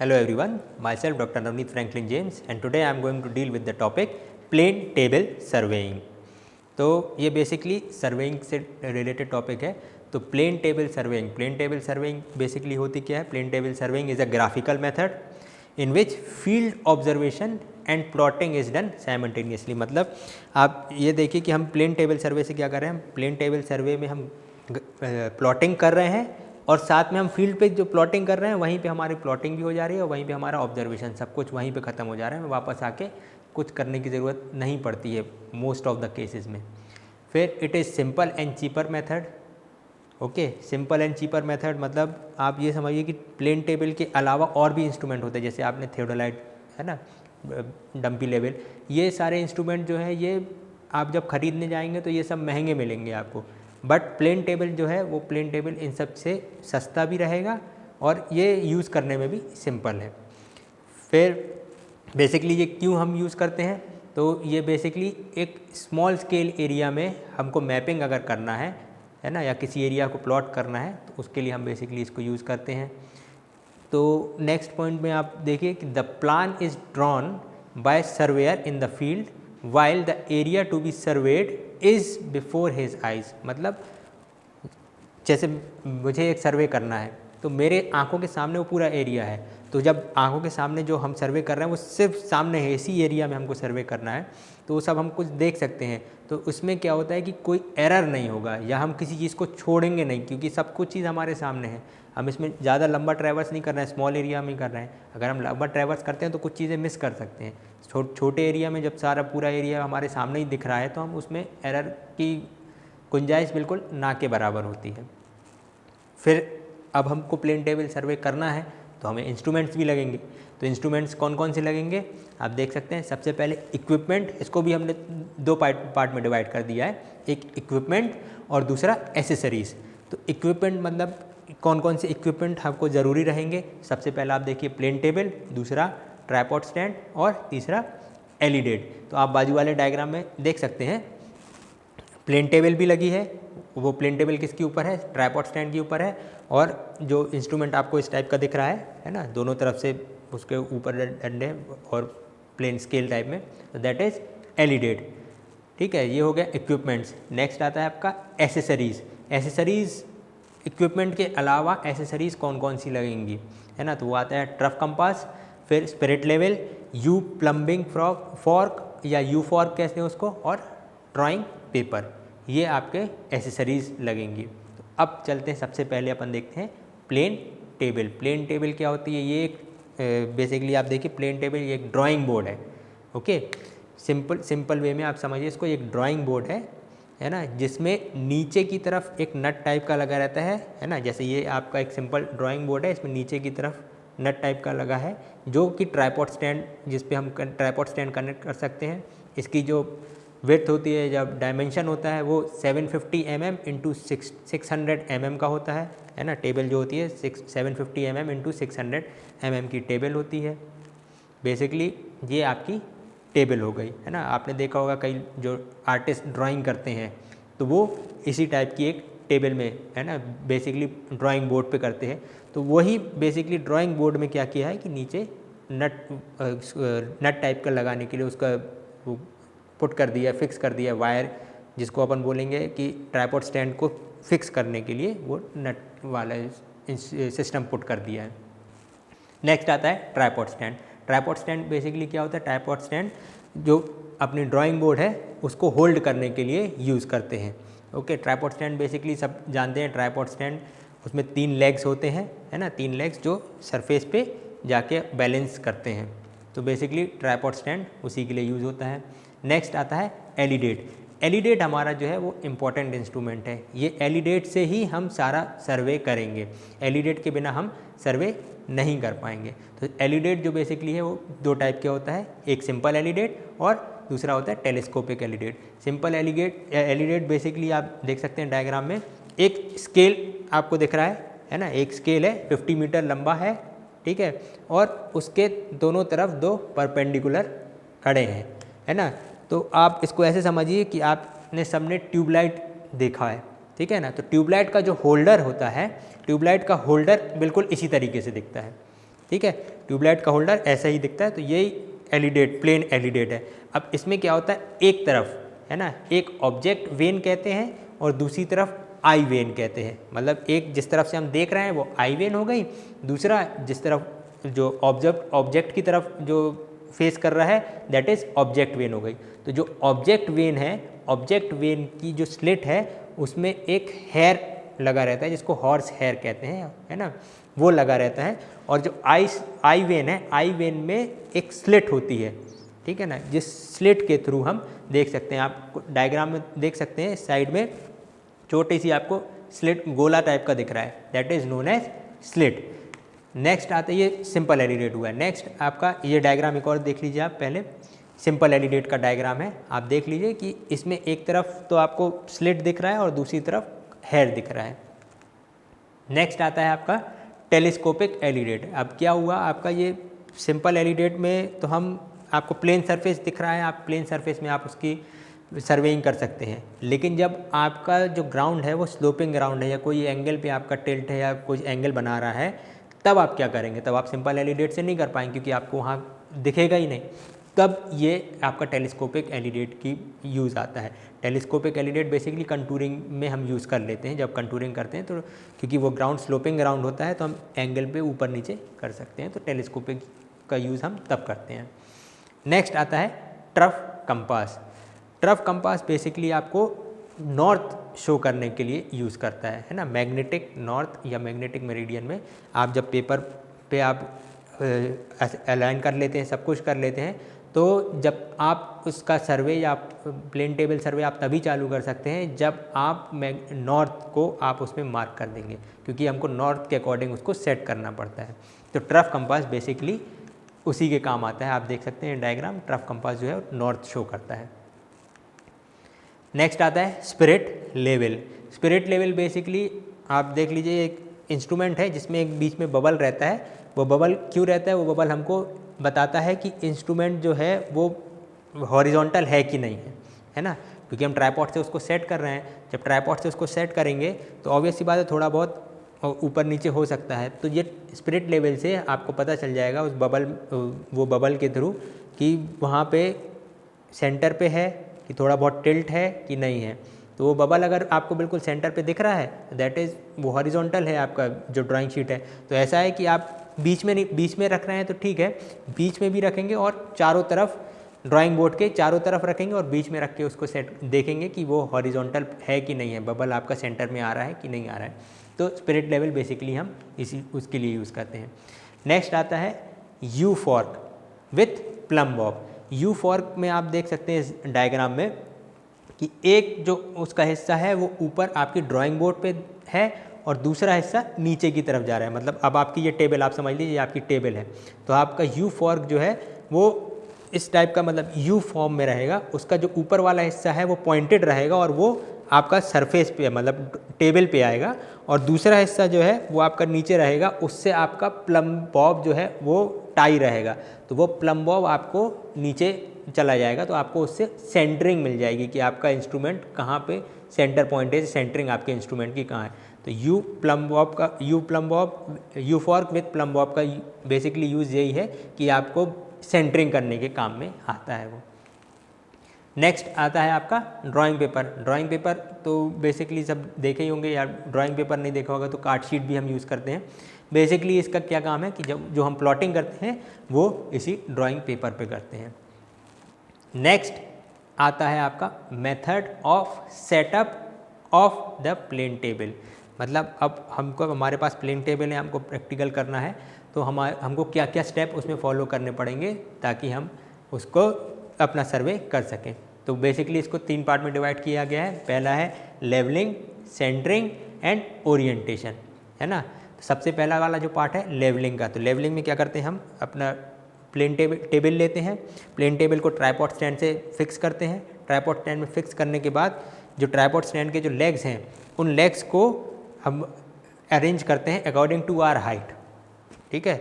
Hello everyone, myself Dr. Navneet Franklin James and today I am going to deal with the topic plane table surveying। तो ये basically surveying से related topic है। तो plane table surveying basically होती क्या है? Plane table surveying is a graphical method in which field observation and plotting is done simultaneously. मतलब आप ये देखिए कि हम प्लेन टेबल सर्वे से क्या कर रहे हैं, हम प्लेन टेबल सर्वे में हम प्लॉटिंग कर रहे हैं और साथ में हम फील्ड पे जो प्लॉटिंग कर रहे हैं वहीं पे हमारी प्लॉटिंग भी हो जा रही है और वहीं पे हमारा ऑब्जर्वेशन सब कुछ वहीं पे ख़त्म हो जा रहा है। वापस आके कुछ करने की ज़रूरत नहीं पड़ती है मोस्ट ऑफ द केसेस में। फिर it is simple and cheaper method. Okay, simple and cheaper method मतलब आप ये समझिए कि प्लेन टेबल के अलावा और भी इंस्ट्रूमेंट होते हैं, जैसे आपने थियोडोलाइट है ना, डंपी लेवल, ये सारे इंस्ट्रूमेंट जो है ये आप जब खरीदने जाएंगे तो ये सब महंगे मिलेंगे आपको। बट प्लेन टेबल जो है वो प्लेन टेबल इन सब से सस्ता भी रहेगा और ये यूज़ करने में भी सिंपल है। फिर बेसिकली ये क्यों हम यूज़ करते हैं, तो ये बेसिकली एक स्मॉल स्केल एरिया में हमको मैपिंग अगर करना है ना, या किसी एरिया को प्लॉट करना है तो उसके लिए हम बेसिकली इसको यूज़ करते हैं। तो नेक्स्ट पॉइंट में आप देखिए कि the plan is drawn by surveyor in the field while the area to be surveyed is before his eyes. मतलब जैसे मुझे एक सर्वे करना है तो मेरे आंखों के सामने वो पूरा एरिया है, तो जब आंखों के सामने जो हम सर्वे कर रहे हैं वो सिर्फ सामने है, इसी एरिया में हमको सर्वे करना है, तो वो सब हम कुछ देख सकते हैं। तो उसमें क्या होता है कि कोई एरर नहीं होगा या हम किसी चीज़ को छोड़ेंगे नहीं, क्योंकि सब कुछ चीज़ हमारे सामने है। हम इसमें ज़्यादा लंबा ट्रैवर्स नहीं कर रहे हैं, स्मॉल एरिया में कर रहे हैं। अगर हम लंबा ट्रैवर्स करते हैं तो कुछ चीज़ें मिस कर सकते हैं। छोटे एरिया में जब सारा पूरा एरिया हमारे सामने ही दिख रहा है तो हम उसमें एरर की गुंजाइश बिल्कुल ना के बराबर होती है। फिर अब हमको प्लेन टेबल सर्वे करना है तो हमें इंस्ट्रूमेंट्स भी लगेंगे। तो इंस्ट्रूमेंट्स कौन कौन से लगेंगे आप देख सकते हैं। सबसे पहले इक्विपमेंट, इसको भी हमने दो पार्ट में डिवाइड कर दिया है, एक इक्विपमेंट और दूसरा एसेसरीज़। तो इक्विपमेंट मतलब कौन कौन से इक्विपमेंट आपको ज़रूरी रहेंगे। सबसे पहला आप देखिए प्लेन टेबल, दूसरा ट्राइपॉड स्टैंड और तीसरा एलिडेट। तो आप बाजू वाले डायग्राम में देख सकते हैं प्लेन टेबल भी लगी है। वो प्लेन टेबल किसके ऊपर है? ट्राइपॉड स्टैंड के ऊपर है। और जो इंस्ट्रूमेंट आपको इस टाइप का दिख रहा है ना, दोनों तरफ से उसके ऊपर डंडे और प्लेन स्केल टाइप में, तो दैट इज़ एलिडेट। ठीक है, ये हो गया इक्विपमेंट्स। नेक्स्ट आता है आपका एसेसरीज़। एसेसरीज़ इक्विपमेंट के अलावा एसेसरीज़ कौन कौन सी लगेंगी है ना, तो वो आता है ट्रफ कंपास, फिर spirit level, you plumbing fork या यू फॉर्क कहते हैं उसको, और ड्राइंग पेपर, ये आपके एसेसरीज़ लगेंगी। तो अब चलते हैं, सबसे पहले अपन देखते हैं प्लेन टेबल। प्लेन टेबल क्या होती है? ये एक बेसिकली आप देखिए प्लेन टेबल ये एक ड्राइंग बोर्ड है। ओके, सिंपल वे में आप समझिए इसको, एक ड्राइंग बोर्ड है ना, जिसमें नीचे की तरफ एक नट टाइप का लगा रहता है ना। जैसे ये आपका एक सिंपल ड्राइंग बोर्ड है, इसमें नीचे की तरफ नट टाइप का लगा है जो कि ट्राइपॉड स्टैंड, जिस पे हम ट्राइपॉड स्टैंड कनेक्ट कर सकते हैं। इसकी जो विड्थ होती है, जब डायमेंशन होता है वो 750 mm इंटू 600 mm का होता है ना। टेबल जो होती है 750 mm इंटू 600 mm की टेबल होती है। बेसिकली ये आपकी टेबल हो गई है ना। आपने देखा होगा कई जो आर्टिस्ट ड्राइंग करते हैं तो वो इसी टाइप की एक टेबल में है ना, बेसिकली ड्राइंग बोर्ड पे करते हैं। तो वही बेसिकली ड्राइंग बोर्ड में क्या किया है कि नीचे नट टाइप का लगाने के लिए उसका वो पुट कर दिया, फिक्स कर दिया वायर, जिसको अपन बोलेंगे कि ट्राइपॉड स्टैंड को फिक्स करने के लिए वो नट वाला सिस्टम पुट कर दिया है। नेक्स्ट आता है tripod stand. Tripod stand basically क्या होता है? ट्राइपॉड स्टैंड जो अपनी ड्राइंग बोर्ड है उसको होल्ड करने के लिए यूज़ करते हैं। ओके, ट्राइपॉड स्टैंड बेसिकली सब जानते हैं। ट्राइपॉड स्टैंड उसमें 3 लेग्स होते हैं है ना, 3 लेग्स जो सरफेस पे जाके बैलेंस करते हैं। तो बेसिकली ट्राइपॉड स्टैंड उसी के लिए यूज़ होता है। नेक्स्ट आता है एलिडेट। एलिडेट हमारा जो है वो इम्पॉर्टेंट इंस्ट्रूमेंट है। ये एलिडेट से ही हम सारा सर्वे करेंगे, एलिडेट के बिना हम सर्वे नहीं कर पाएंगे। तो एलिडेट जो बेसिकली है वो 2 टाइप का होता है, एक सिंपल एलिडेट और दूसरा होता है telescopic alidade. Simple alidade basically आप देख सकते हैं डायग्राम में, एक स्केल आपको दिख रहा है ना, एक स्केल है 50 मीटर लंबा है, ठीक है, और उसके दोनों तरफ 2 परपेंडिकुलर खड़े हैं है ना। तो आप इसको ऐसे समझिए कि आपने सबने ट्यूबलाइट देखा है, ठीक है ना। तो ट्यूबलाइट का जो होल्डर होता है, ट्यूबलाइट का होल्डर बिल्कुल इसी तरीके से दिखता है। ठीक है। ट्यूबलाइट का होल्डर ऐसा ही दिखता है, तो यही एलिडेट, प्लेन एलिडेट है। अब इसमें क्या होता है, एक तरफ है ना, एक ऑब्जेक्ट वेन कहते हैं और दूसरी तरफ आई वेन कहते हैं। मतलब एक जिस तरफ से हम देख रहे हैं वो आई वेन हो गई, दूसरा जिस तरफ जो ऑब्जेक्ट की तरफ जो फेस कर रहा है दैट इज ऑब्जेक्ट वेन हो गई। तो जो ऑब्जेक्ट वेन है, ऑब्जेक्ट वेन की जो स्लिट है उसमें एक हेयर लगा रहता है जिसको हॉर्स हेयर कहते हैं, है ना, वो लगा रहता है। और जो आई वेन है, आई वेन में एक स्लिट होती है, ठीक है ना, जिस स्लिट के थ्रू हम देख सकते हैं। आप डायग्राम में देख सकते हैं साइड में छोटी सी आपको स्लिट गोला टाइप का दिख रहा है, that is known as slit. Next आता है, ये सिंपल एलिडेट हुआ है। नेक्स्ट आपका ये डायग्राम एक और देख लीजिए आप, पहले सिंपल एलिडेट का डायग्राम है, आप देख लीजिए कि इसमें एक तरफ तो आपको स्लिट दिख रहा है और दूसरी तरफ हेयर दिख रहा है। नेक्स्ट आता है आपका टेलीस्कोपिक एलिडेट। अब क्या हुआ आपका, ये सिंपल एलिडेट में तो हम आपको प्लेन सरफेस दिख रहा है, आप प्लेन सरफेस में आप उसकी सर्वेइंग कर सकते हैं। लेकिन जब आपका जो ग्राउंड है वो स्लोपिंग ग्राउंड है या कोई एंगल पे आपका टिल्ट है या कोई एंगल बना रहा है, तब आप क्या करेंगे, तब आप सिंपल एलिडेट से नहीं कर पाएंगे क्योंकि आपको वहाँ दिखेगा ही नहीं। तब ये आपका टेलीस्कोपिक एलिडेट की यूज़ आता है। टेलीस्कोपिक एलिडेट बेसिकली कंटूरिंग में हम यूज़ कर लेते हैं, जब कंटूरिंग करते हैं तो क्योंकि वो ग्राउंड स्लोपिंग ग्राउंड होता है तो हम एंगल पे ऊपर नीचे कर सकते हैं, तो टेलीस्कोपिक का यूज़ हम तब करते हैं। नेक्स्ट आता है trough compass. Trough compass basically आपको नॉर्थ शो करने के लिए यूज़ करता है ना, मैग्नेटिक नॉर्थ या मैग्नेटिक मेरिडियन में आप जब पेपर पे आप अलाइन कर लेते हैं, सब कुछ कर लेते हैं, तो जब आप उसका सर्वे या प्लेन टेबल सर्वे आप तभी चालू कर सकते हैं जब आप नॉर्थ को आप उसमें मार्क कर देंगे, क्योंकि हमको नॉर्थ के अकॉर्डिंग उसको सेट करना पड़ता है। तो ट्रफ कंपास बेसिकली उसी के काम आता है। आप देख सकते हैं डायग्राम, ट्रफ कंपास जो है नॉर्थ शो करता है। नेक्स्ट आता है spirit level. Spirit level basically आप देख लीजिए, एक इंस्ट्रूमेंट है जिसमें एक बीच में बबल रहता है। वो बबल क्यों रहता है, वो बबल हमको बताता है कि इंस्ट्रूमेंट जो है वो हॉरिजॉन्टल है कि नहीं है ना, क्योंकि हम ट्राइपॉड से उसको सेट कर रहे हैं। जब ट्राइपॉड से उसको सेट करेंगे तो ऑब्वियस सी बात है थोड़ा बहुत ऊपर नीचे हो सकता है। तो ये स्पिरिट लेवल से आपको पता चल जाएगा उस वो बबल के थ्रू कि वहाँ पे सेंटर पे है कि थोड़ा बहुत टिल्ट है कि नहीं है। तो वो बबल अगर आपको बिल्कुल सेंटर पे दिख रहा है दैट इज़ वो हॉरिजॉन्टल है आपका जो ड्राइंग शीट है। तो ऐसा है कि आप बीच में रख रहे हैं तो ठीक है, बीच में भी रखेंगे और चारों तरफ ड्राइंग बोर्ड के चारों तरफ रखेंगे और बीच में रख के उसको सेट देखेंगे कि वो हॉरिजॉन्टल है कि नहीं है, बबल आपका सेंटर में आ रहा है कि नहीं आ रहा है। तो स्पिरिट लेवल बेसिकली हम उसके लिए यूज़ करते हैं। नेक्स्ट आता है you fork with plum Bob. You fork में आप देख सकते हैं इस डायग्राम में कि एक जो उसका हिस्सा है वो ऊपर आपकी ड्राइंग बोर्ड पे है और दूसरा हिस्सा नीचे की तरफ जा रहा है। मतलब अब आपकी ये टेबल, आप समझ लीजिए ये आपकी टेबल है, तो आपका यू फॉर्क जो है वो इस टाइप का, मतलब यू फॉर्म में रहेगा। उसका जो ऊपर वाला हिस्सा है वो पॉइंटेड रहेगा और वो आपका सरफेस पे, मतलब टेबल पे आएगा, और दूसरा हिस्सा जो है वो आपका नीचे रहेगा। उससे आपका प्लम बॉब जो है वो टाई रहेगा, तो वो प्लम बॉब आपको नीचे चला जाएगा। तो आपको उससे सेंटरिंग मिल जाएगी कि आपका इंस्ट्रूमेंट कहाँ पे सेंटर पॉइंट है, सेंटरिंग आपके इंस्ट्रूमेंट की कहाँ है। तो you fork with plum Bob का बेसिकली यूज़ यही है कि आपको सेंटरिंग करने के काम में आता है वो। नेक्स्ट आता है आपका ड्राइंग पेपर। ड्राइंग पेपर तो बेसिकली सब देखे ही होंगे, या ड्राइंग पेपर नहीं देखा होगा तो कार्ड शीट भी हम यूज़ करते हैं। बेसिकली इसका क्या काम है कि जब जो हम प्लॉटिंग करते हैं वो इसी ड्राइंग पेपर पे करते हैं। नेक्स्ट आता है आपका method of setup of the plane table. मतलब अब हमारे पास प्लेन टेबल है, हमको प्रैक्टिकल करना है, तो हमको क्या क्या स्टेप उसमें फॉलो करने पड़ेंगे ताकि हम उसको अपना सर्वे कर सकें। तो बेसिकली इसको 3 पार्ट में डिवाइड किया गया है। पहला है लेवलिंग, सेंटरिंग एंड ओरिएंटेशन, है ना। तो सबसे पहला वाला जो पार्ट है लेवलिंग का, तो लेवलिंग में क्या करते हैं, हम अपना प्लेन टेबल लेते हैं, प्लेन टेबल को ट्राइपॉड स्टैंड से फिक्स करते हैं। ट्राइपॉड स्टैंड में फिक्स करने के बाद जो ट्राइपॉड स्टैंड के जो लेग्स हैं उन लेग्स को हम अरेंज करते हैं अकॉर्डिंग टू आवर हाइट, ठीक है,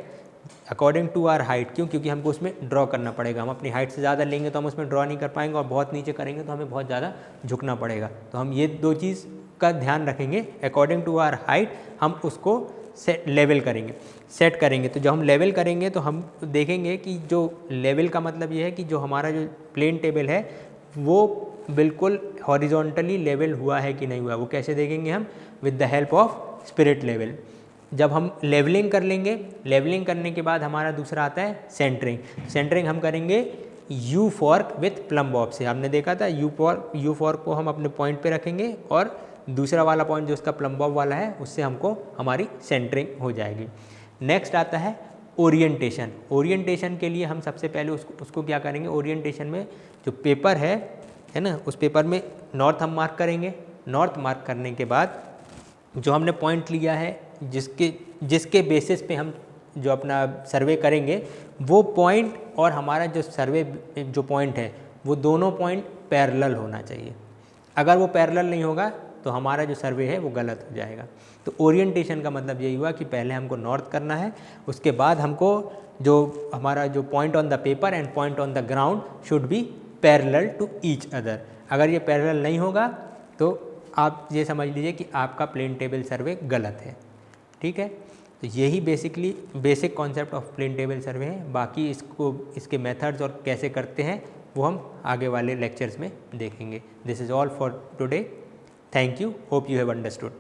अकॉर्डिंग टू आवर हाइट। क्यों? क्योंकि हमको उसमें ड्रॉ करना पड़ेगा। हम अपनी हाइट से ज़्यादा लेंगे तो हम उसमें ड्रॉ नहीं कर पाएंगे, और बहुत नीचे करेंगे तो हमें बहुत ज़्यादा झुकना पड़ेगा। तो हम ये 2 चीज़ का ध्यान रखेंगे, अकॉर्डिंग टू आवर हाइट हम उसको लेवल करेंगे, सेट करेंगे। तो जब हम लेवल करेंगे तो हम देखेंगे कि जो लेवल का मतलब ये है कि जो हमारा जो प्लेन टेबल है वो बिल्कुल हॉरिजॉन्टली लेवल हुआ है कि नहीं हुआ। वो कैसे देखेंगे हम? With the help of spirit level. जब हम लेवलिंग कर लेंगे, लेवलिंग करने के बाद हमारा दूसरा आता है सेंटरिंग। सेंटरिंग हम करेंगे you fork with plum Bob से। हमने देखा था यू फॉर्क को हम अपने पॉइंट पे रखेंगे और दूसरा वाला पॉइंट जो उसका प्लम बॉब वाला है उससे हमको हमारी सेंटरिंग हो जाएगी। नेक्स्ट आता है ओरिएंटेशन। ओरिएंटेशन के लिए हम सबसे पहले उसको क्या करेंगे? ओरिएंटेशन में जो पेपर है ना, उस पेपर में नॉर्थ हम मार्क करेंगे। नॉर्थ मार्क करने के बाद जो हमने पॉइंट लिया है जिसके बेसिस पे हम जो अपना सर्वे करेंगे, वो पॉइंट और हमारा जो सर्वे जो पॉइंट है वो दोनों पॉइंट पैरेलल होना चाहिए। अगर वो पैरेलल नहीं होगा तो हमारा जो सर्वे है वो गलत हो जाएगा। तो ओरिएंटेशन का मतलब यही हुआ कि पहले हमको नॉर्थ करना है, उसके बाद हमको जो हमारा जो point on the paper and point on the ground should be parallel to each other. अगर ये पैरेलल नहीं होगा तो आप ये समझ लीजिए कि आपका प्लेन टेबल सर्वे गलत है। ठीक है, तो यही basic concept of plane table survey है। बाकी इसके मेथड्स और कैसे करते हैं वो हम आगे वाले लेक्चर्स में देखेंगे। This is all for today. Thank you, hope you have understood.